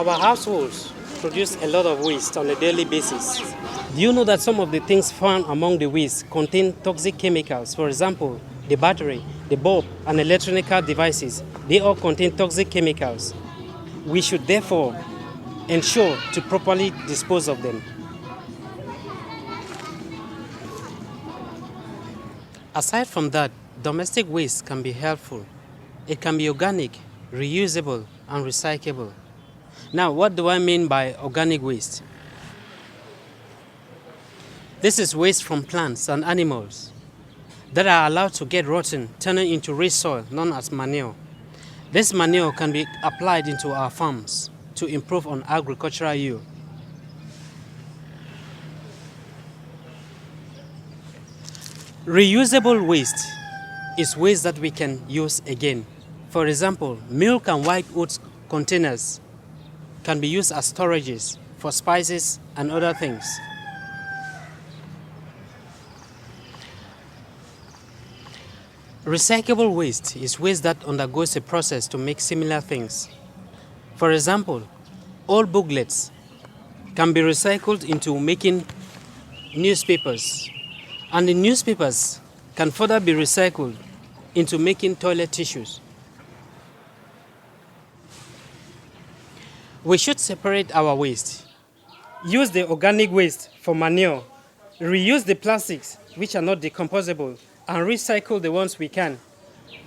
Our households produce a lot of waste on a daily basis. Do you know that some of the things found among the waste contain toxic chemicals? For example, the battery, the bulb, and electronic devices, they all contain toxic chemicals. We should therefore ensure to properly dispose of them. Aside from that, domestic waste can be helpful. It can be organic, reusable, and recyclable. Now, what do I mean by organic waste? This is waste from plants and animals that are allowed to get rotten, turning into rich soil known as manure. This manure can be applied into our farms to improve on agricultural yield. Reusable waste is waste that we can use again. For example, milk and white oats containers can be used as storages for spices and other things. Recyclable waste is waste that undergoes a process to make similar things. For example, old booklets can be recycled into making newspapers, and the newspapers can further be recycled into making toilet tissues. We should separate our waste. Use the organic waste for manure, reuse the plastics which are not decomposable, and recycle the ones we can.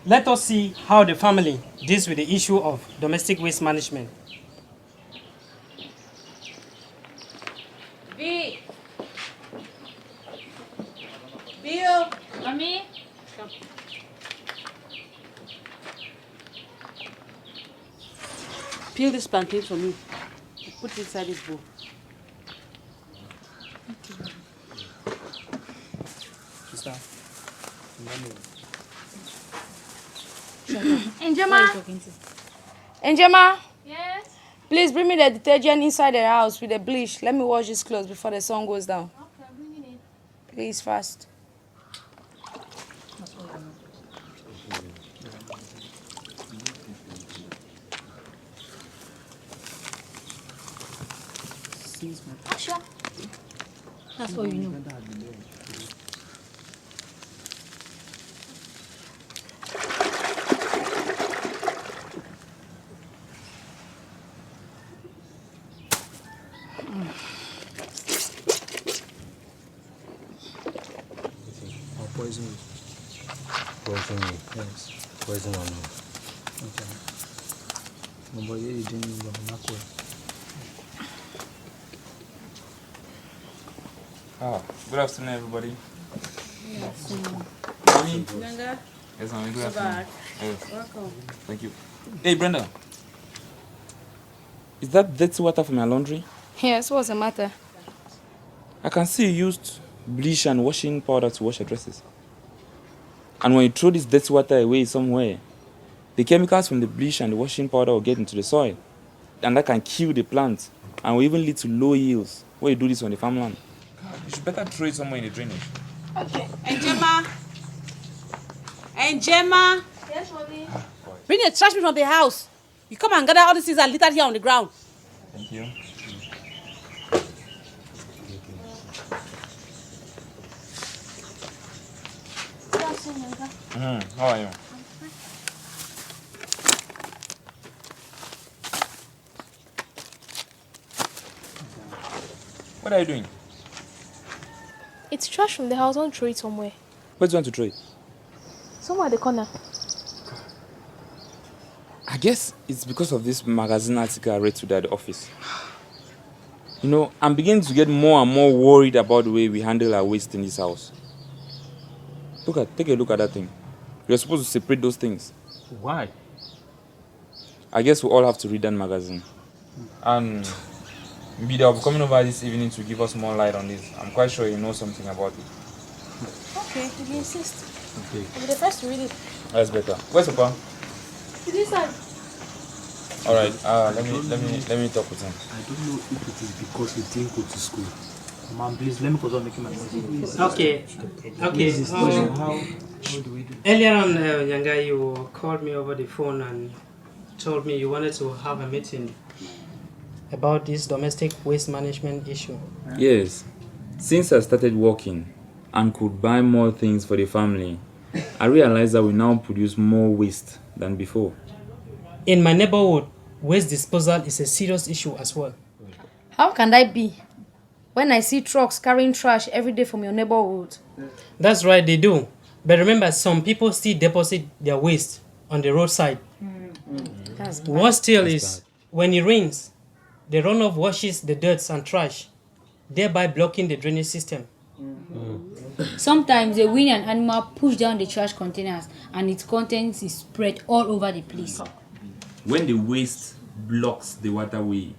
Let us see how the family deals with the issue of domestic waste management. V. Bill. Mommy. Come. Peel this plantain for me. Put it inside this bowl. Sister. Njema, Yes. please bring me the detergent inside the house with the bleach. Let me wash this clothes before the sun goes down. Okay, I'm bringing it. Please, fast. Sure. That's all you know. Poison you. Poison you? Yes. Poison on me. Okay. Nobody you didn't know about Good afternoon, everybody. Yes. Mommy? Brenda. Yes, mommy. Good So afternoon. bad. Yes. Welcome. Thank you. Hey, Brenda. Is that dirty water for my laundry? Yes, what's the matter? I can see you used bleach and washing powder to wash your dresses. And when you throw this dirty water away somewhere, the chemicals from the bleach and the washing powder will get into the soil. And that can kill the plants and will even lead to low yields when you do this on the farmland. You should better throw it somewhere in the drainage. Okay. And Gemma. And Gemma. Yes, mommy. Bring the trash bin from the house. You come and gather all these things and litter here on the ground. Thank you. How are you? What are you doing? It's trash from the house. Don't throw it somewhere. Where do you want to throw it? Somewhere at the corner. I guess it's because of this magazine article I read today at the office. You know, I'm beginning to get more and more worried about the way we handle our waste in this house. Take a look at that thing. You're supposed to separate those things. Why? I guess we all have to read that magazine. And maybe they'll be coming over this evening to give us more light on this. I'm quite sure you know something about it. Okay, if you insist. Okay. I'll be the first to read it. That's better. Where's Papa? It's inside. All right. Let me talk with him. I don't know if it is because he didn't go to school. Mom, please let me continue making my noise. Okay. How do we do? Earlier on, Nyanga, you called me over the phone and told me you wanted to have a meeting. about this domestic waste management issue? Yes. Since I started working and could buy more things for the family, I realized that we now produce more waste than before. In my neighborhood, waste disposal is a serious issue as well. How can that be? When I see trucks carrying trash every day from your neighborhood. That's right, they do. But remember, some people still deposit their waste on the roadside. That's bad. Worse still is when it rains, the runoff washes the dirt and trash, thereby blocking the drainage system. Sometimes the wind and animal push down the trash containers and its contents is spread all over the place. When the waste blocks the waterway,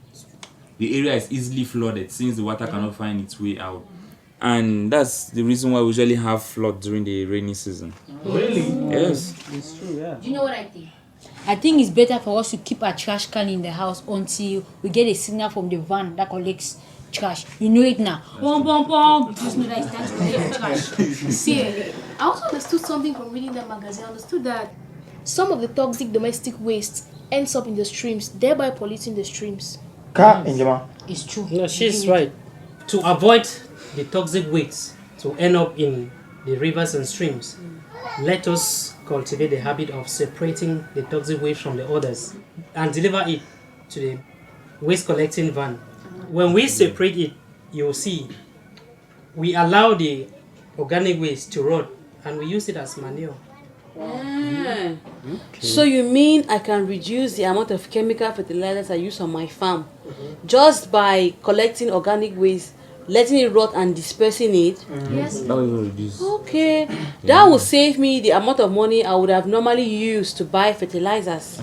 the area is easily flooded since the water cannot find its way out. And that's the reason why we usually have flood during the rainy season. Really? Yes. It's true, yeah. Do you know what I think? I think it's better for us to keep our trash can in the house until we get a signal from the van that collects trash. You know it now. Bum, bum, bum. Just know that it's time to collect trash. See, I also understood something from reading that magazine. I understood that some of the toxic domestic waste ends up in the streams, thereby polluting the streams. It's true. No, she's right. To avoid the toxic waste to end up in the rivers and streams, let us cultivate the habit of separating the toxic waste from the others and deliver it to the waste collecting van. When we separate it, you'll see we allow the organic waste to rot and we use it as manure. So you mean I can reduce the amount of chemical fertilizers I use on my farm just by collecting organic waste, letting it rot and dispersing it? Yes. That will reduce. Okay, that will save me the amount of money I would have normally used to buy fertilizers.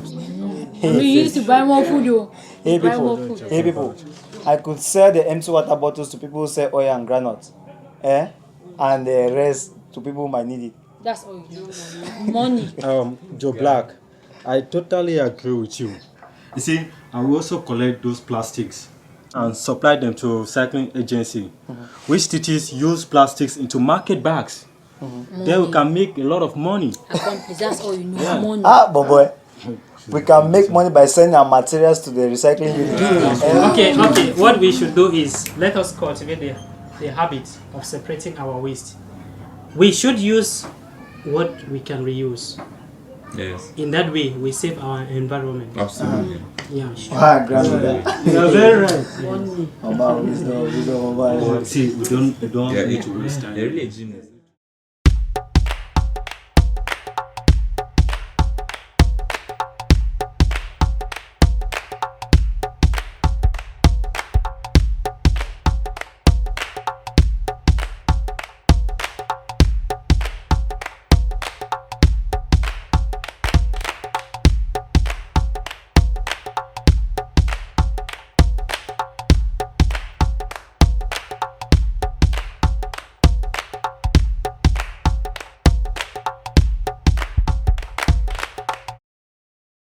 We used to buy more food, though. Hey Buy more people, food. hey people, I could sell the empty water bottles to people who sell oil and granite, and the rest to people who might need it. That's all you do. Money. Joe Black, I totally agree with you. You see, I will also collect those plastics and supply them to a recycling agency, which teaches use plastics into market bags. Then we can make a lot of money. Accomplice, that's all you know. Money. But boy, we can make money by sending our materials to the recycling unit. Okay, what we should do is let us cultivate the habit of separating our waste. We should use what we can reuse. Yes. In that way, we save our environment. Absolutely. Yeah, sure. Grandmother. You're very right. About wisdom, See, we don't need to waste time. They're really genius.